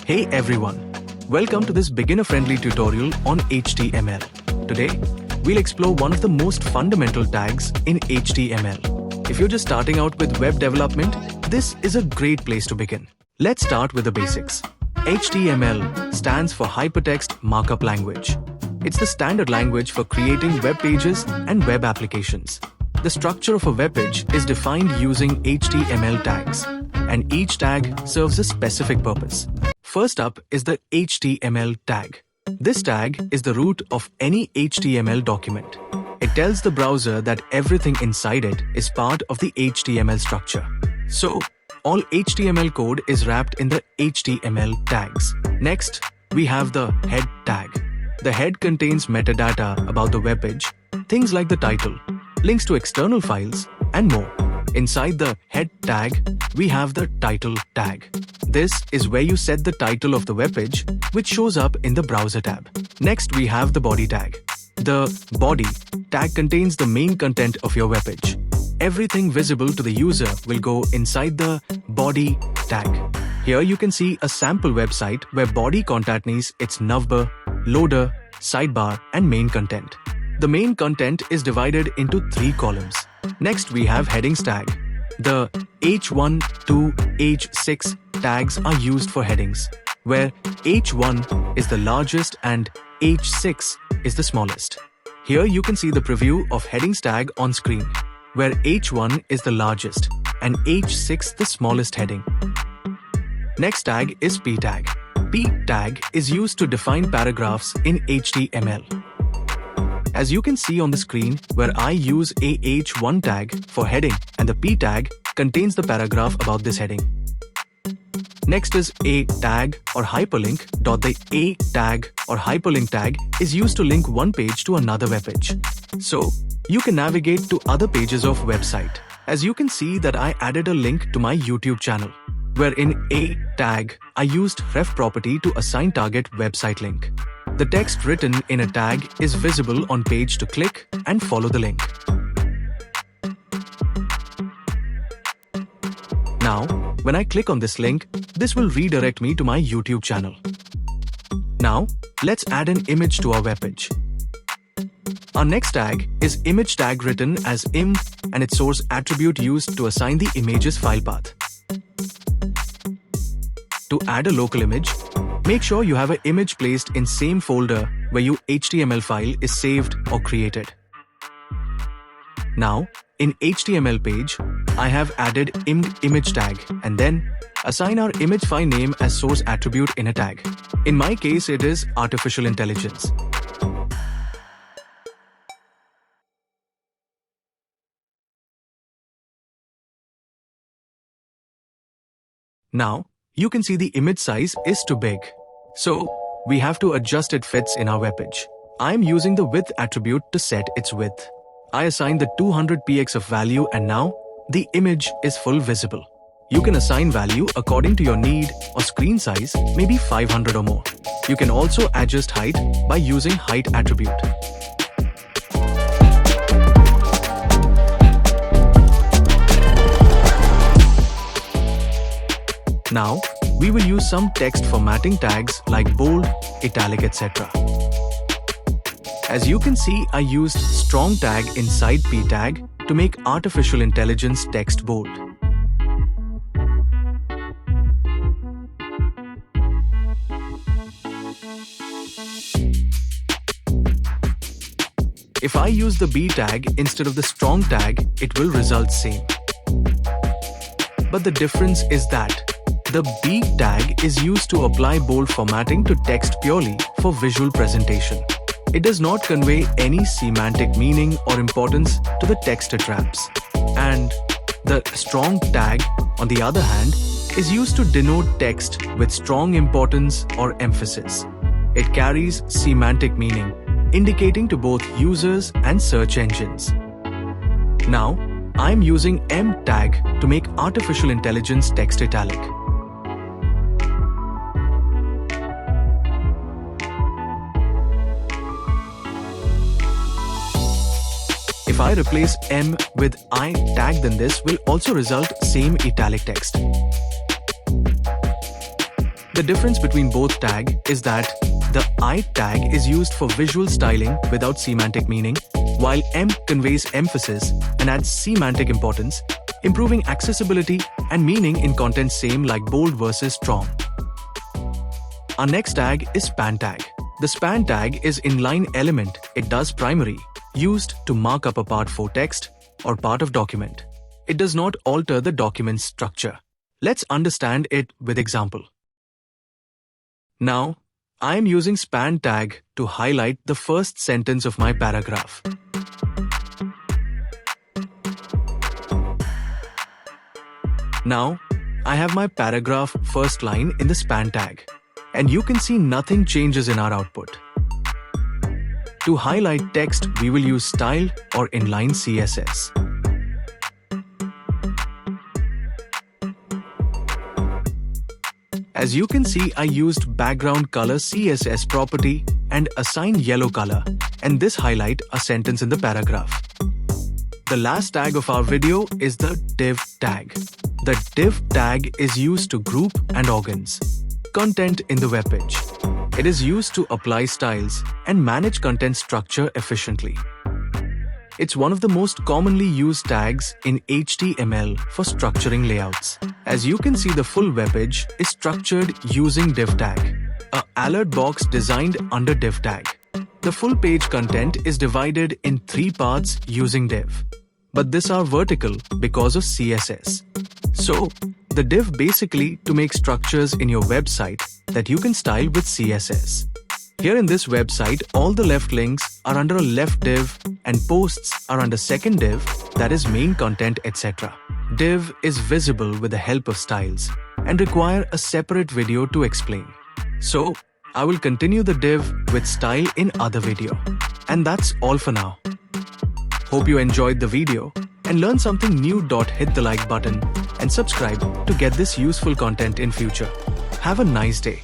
Hey everyone, welcome to this beginner-friendly tutorial on HTML. Today, we'll explore one of the most fundamental tags in HTML. If you're just starting out with web development, this is a great place to begin. Let's start with the basics. HTML stands for Hypertext Markup Language. It's the standard language for creating web pages and web applications. The structure of a web page is defined using HTML tags, and each tag serves a specific purpose. First up is the HTML tag. This tag is the root of any HTML document. It tells the browser that everything inside it is part of the HTML structure. So, all HTML code is wrapped in the HTML tags. Next, we have the head tag. The head contains metadata about the web page, things like the title, links to external files, and more. Inside the head tag, we have the title tag. This is where you set the title of the web page, which shows up in the browser tab. Next, we have the body tag. The body tag contains the main content of your web page. Everything visible to the user will go inside the body tag. Here you can see a sample website where body contains its navbar, loader, sidebar, and main content. The main content is divided into 3 columns. Next, we have headings tag. The H1 to H6 tags are used for headings, where H1 is the largest and H6 is the smallest. Here you can see the preview of headings tag on screen, where H1 is the largest and H6 the smallest heading. Next tag is P tag. P tag is used to define paragraphs in HTML. As you can see on the screen, where I use a H1 tag for heading and the P tag contains the paragraph about this heading. Next is a tag or hyperlink. The a tag or hyperlink tag is used to link one page to another web page. So, you can navigate to other pages of website. As you can see that I added a link to my YouTube channel, where in a tag, I used ref property to assign target website link. The text written in a tag is visible on page to click and follow the link. Now, when I click on this link, this will redirect me to my YouTube channel. Now, let's add an image to our web page. Our next tag is image tag, written as im and its source attribute used to assign the image's file path. To add a local image, make sure you have an image placed in same folder where your HTML file is saved or created. Now, in HTML page, I have added image tag and then assign our image file name as source attribute in a tag. In my case, it is artificial intelligence. Now, you can see the image size is too big. So, we have to adjust it fits in our web page. I am using the width attribute to set its width. I assign the 200px of value and now, the image is full visible. You can assign value according to your need or screen size, maybe 500 or more. You can also adjust height by using height attribute. Now, we will use some text formatting tags like bold, italic, etc. As you can see, I used strong tag inside P tag to make artificial intelligence text bold. If I use the B tag instead of the strong tag, it will result same. But the difference is that the B tag is used to apply bold formatting to text purely for visual presentation. It does not convey any semantic meaning or importance to the text it wraps. And the strong tag, on the other hand, is used to denote text with strong importance or emphasis. It carries semantic meaning, indicating to both users and search engines. Now, I'm using M tag to make artificial intelligence text italic. If I replace M with I tag, then this will also result same italic text. The difference between both tag is that the I tag is used for visual styling without semantic meaning, while M conveys emphasis and adds semantic importance, improving accessibility and meaning in content same like bold versus strong. Our next tag is span tag. The span tag is inline element. It does primary, used to mark up a part for text or part of document. It does not alter the document's structure. Let's understand it with example. Now, I am using span tag to highlight the first sentence of my paragraph. Now, I have my paragraph first line in the span tag, and you can see nothing changes in our output. To highlight text, we will use style or inline CSS. As you can see, I used background color CSS property and assigned yellow color, and this highlight a sentence in the paragraph. The last tag of our video is the div tag. The div tag is used to group and organize content in the web page. It is used to apply styles and manage content structure efficiently. It's one of the most commonly used tags in HTML for structuring layouts. As you can see, the full web page is structured using div tag, an alert box designed under div tag. The full page content is divided in 3 parts using div, but these are vertical because of CSS. So, the div basically to make structures in your website that you can style with CSS. Here in this website, all the left links are under a left div and posts are under second div, that is main content, etc. Div is visible with the help of styles and require a separate video to explain. So, I will continue the div with style in other video. And that's all for now. Hope you enjoyed the video and learned something new. Hit the like button and subscribe to get this useful content in future. Have a nice day.